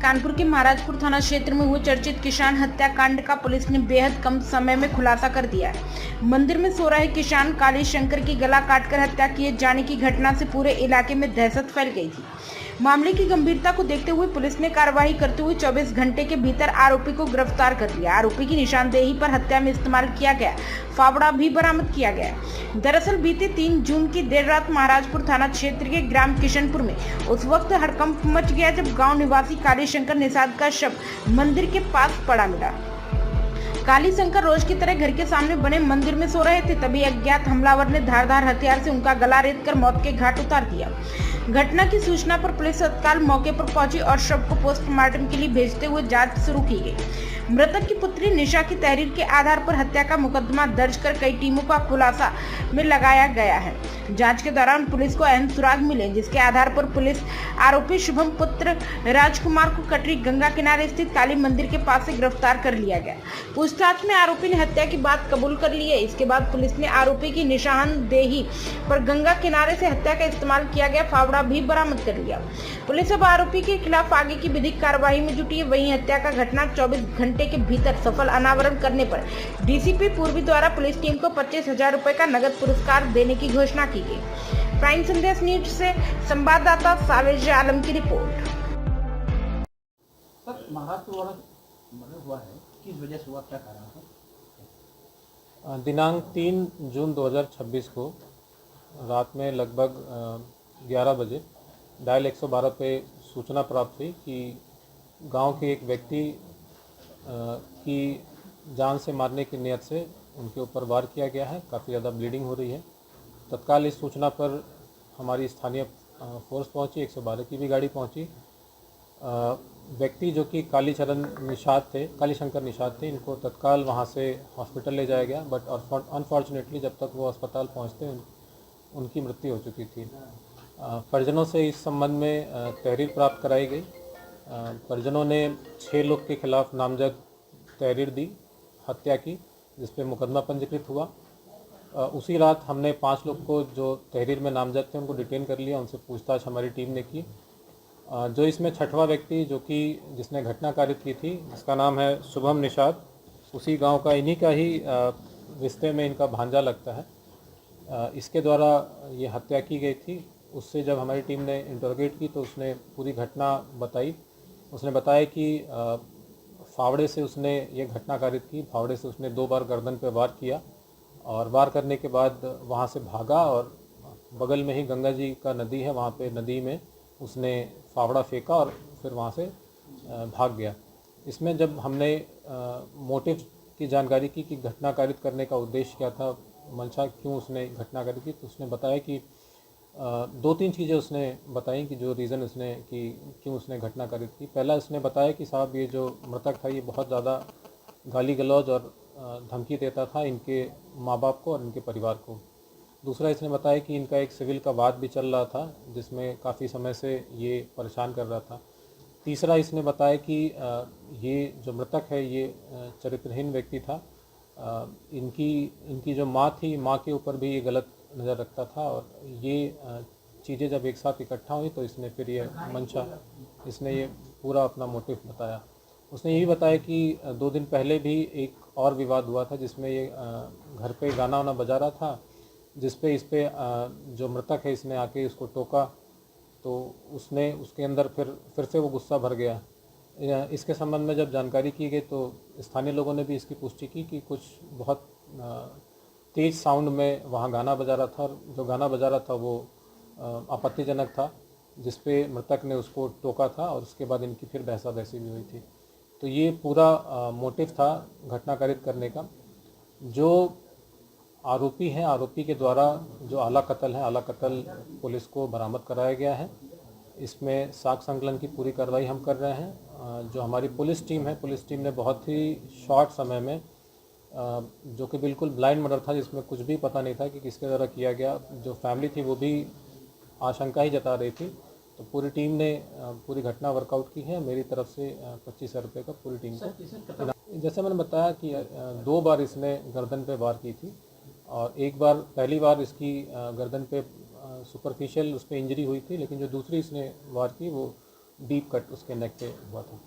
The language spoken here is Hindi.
कानपुर के महाराजपुर थाना क्षेत्र में हुए चर्चित किसान हत्याकांड का पुलिस ने बेहद कम समय में खुलासा कर दिया है। मंदिर में सो रहे किसान काली शंकर की गला काटकर हत्या किए जाने की घटना से पूरे इलाके में दहशत फैल गई थी। मामले की गंभीरता को देखते हुए पुलिस ने कार्रवाई करते हुए 24 घंटे के भीतर आरोपी को गिरफ्तार कर लिया। आरोपी की निशानदेही पर हत्या में इस्तेमाल किया गया फावड़ा भी बरामद किया गया। दरअसल बीते 3 जून की देर रात महाराजपुर थाना क्षेत्र के ग्राम किशनपुर में उस वक्त हड़कंप मच गया जब गांव निवासी काली शंकर निषाद का शव मंदिर के पास पड़ा मिला। काली शंकर रोज की तरह घर के सामने बने मंदिर में सो रहे थे, तभी अज्ञात हमलावर ने धारदार हथियार से उनका गला रेत कर मौत के घाट उतार दिया। घटना की सूचना पर पुलिस तत्काल मौके पर पहुंची और शव को पोस्टमार्टम के लिए भेजते हुए जांच शुरू की गई। मृतक की पुत्री निशा की तहरीर के आधार पर हत्या का मुकदमा दर्ज कर कई टीमों का खुलासा में लगाया गया है। जांच के दौरान पुलिस को अहम सुराग मिले, जिसके आधार पर पुलिस आरोपी शुभम पुत्र राजकुमार को कटरी गंगा किनारे स्थित काली मंदिर के पास से गिरफ्तार कर लिया गया। पूछताछ में आरोपी ने हत्या की बात कबूल कर ली है। इसके बाद पुलिस ने आरोपी की निशानदेही पर गंगा किनारे से हत्या का इस्तेमाल किया गया फावड़ा भी बरामद कर लिया। पुलिस अब आरोपी के खिलाफ आगे की विधिक कार्रवाई में जुटी है। वहीं हत्या का घटना 24 घंटे के भीतर सफल अनावरण करने पर डीसीपी पूर्वी द्वारा पुलिस टीम को 25,000 रुपए का नगद पुरस्कार देने की घोषणा की गई। प्राइम संदेश न्यूज से संवाददाता सावेज आलम की रिपोर्ट। हुआ है, किस वजह से हुआ, क्या कारण है? दिनांक 3 जून 2026 को रात में लगभग 11 बजे डायल 112 पे सूचना प्राप्त हुई कि गांव के एक व्यक्ति की जान से मारने की नियत से उनके ऊपर वार किया गया है। काफ़ी ज़्यादा ब्लीडिंग हो रही है। तत्काल इस सूचना पर हमारी स्थानीय फोर्स पहुंची, 112 की भी गाड़ी पहुंची। व्यक्ति जो कि काली शंकर निषाद थे, इनको तत्काल वहां से हॉस्पिटल ले जाया गया, बट अनफॉर्चुनेटली जब तक वो अस्पताल पहुंचते उनकी मृत्यु हो चुकी थी। परिजनों से इस संबंध में तहरीर प्राप्त कराई गई। परिजनों ने 6 लोग के खिलाफ नामजद तहरीर दी हत्या की, जिस पे मुकदमा पंजीकृत हुआ। उसी रात हमने 5 लोग को जो तहरीर में नामजद थे उनको डिटेन कर लिया। उनसे पूछताछ हमारी टीम ने की। जो इसमें 6वां व्यक्ति जिसने घटना कारित की थी, जिसका नाम है शुभम निषाद, उसी गांव का, इन्हीं का ही रिश्ते में इनका भांजा लगता है। इसके द्वारा ये हत्या की गई थी। उससे जब हमारी टीम ने इंटरोगेट की तो उसने पूरी घटना बताई। उसने बताया कि फावड़े से उसने ये घटना कारित की। फावड़े से उसने 2 बार गर्दन पे वार किया और वार करने के बाद वहाँ से भागा और बगल में ही गंगा जी का नदी है, वहाँ पे नदी में उसने फावड़ा फेंका और फिर वहाँ से भाग गया। इसमें जब हमने मोटिव की जानकारी की कि घटना कारित करने का उद्देश्य क्या था, मंशा क्यों उसने घटना कारित की, तो उसने बताया कि 2-3 चीज़ें उसने बताई कि जो रीज़न उसने कि क्यों उसने घटना कारित की। पहला उसने बताया कि साहब ये जो मृतक था ये बहुत ज़्यादा गाली गलौज और धमकी देता था इनके माँ बाप को और इनके परिवार को। दूसरा इसने बताया कि इनका एक सिविल का वाद भी चल रहा था, जिसमें काफ़ी समय से ये परेशान कर रहा था। तीसरा इसने बताया कि ये जो मृतक है ये चरित्रहीन व्यक्ति था। इनकी जो माँ थी, माँ के ऊपर भी ये गलत नज़र रखता था और ये चीज़ें जब एक साथ इकट्ठा हुई तो इसने फिर ये मंशा, इसने ये पूरा अपना मोटिव बताया। उसने ये भी बताया कि 2 दिन पहले भी एक और विवाद हुआ था, जिसमें ये घर पे गाना वाना बजा रहा था, जिस पे इस पे जो मृतक है इसने आके उसको टोका, तो उसने उसके अंदर फिर से वो गुस्सा भर गया। इसके संबंध में जब जानकारी की गई तो स्थानीय लोगों ने भी इसकी पुष्टि की कि कुछ बहुत तेज़ साउंड में वहाँ गाना बजा रहा था और जो गाना बजा रहा था वो आपत्तिजनक था, जिस पे मृतक ने उसको टोका था और उसके बाद इनकी फिर बहसा-बहसी भी हुई थी। तो ये पूरा मोटिव था घटना कारित करने का। जो आरोपी हैं, आरोपी के द्वारा जो आला कत्ल है, आला कत्ल पुलिस को बरामद कराया गया है। इसमें साक्ष्य संकलन की पूरी कार्रवाई हम कर रहे हैं। जो हमारी पुलिस टीम है, पुलिस टीम ने बहुत ही शॉर्ट समय में, जो कि बिल्कुल ब्लाइंड मर्डर था, जिसमें कुछ भी पता नहीं था कि किसके द्वारा किया गया, जो फैमिली थी वो भी आशंका ही जता रही थी, तो पूरी टीम ने पूरी घटना वर्कआउट की है। मेरी तरफ से 25,000 रुपये का पूरी टीम को। जैसे मैंने बताया कि 2 बार इसने गर्दन पे वार की थी और एक बार, पहली बार इसकी गर्दन पे सुपरफिशियल उस पर इंजरी हुई थी, लेकिन जो दूसरी इसने वार की वो डीप कट उसके नेक पे हुआ था।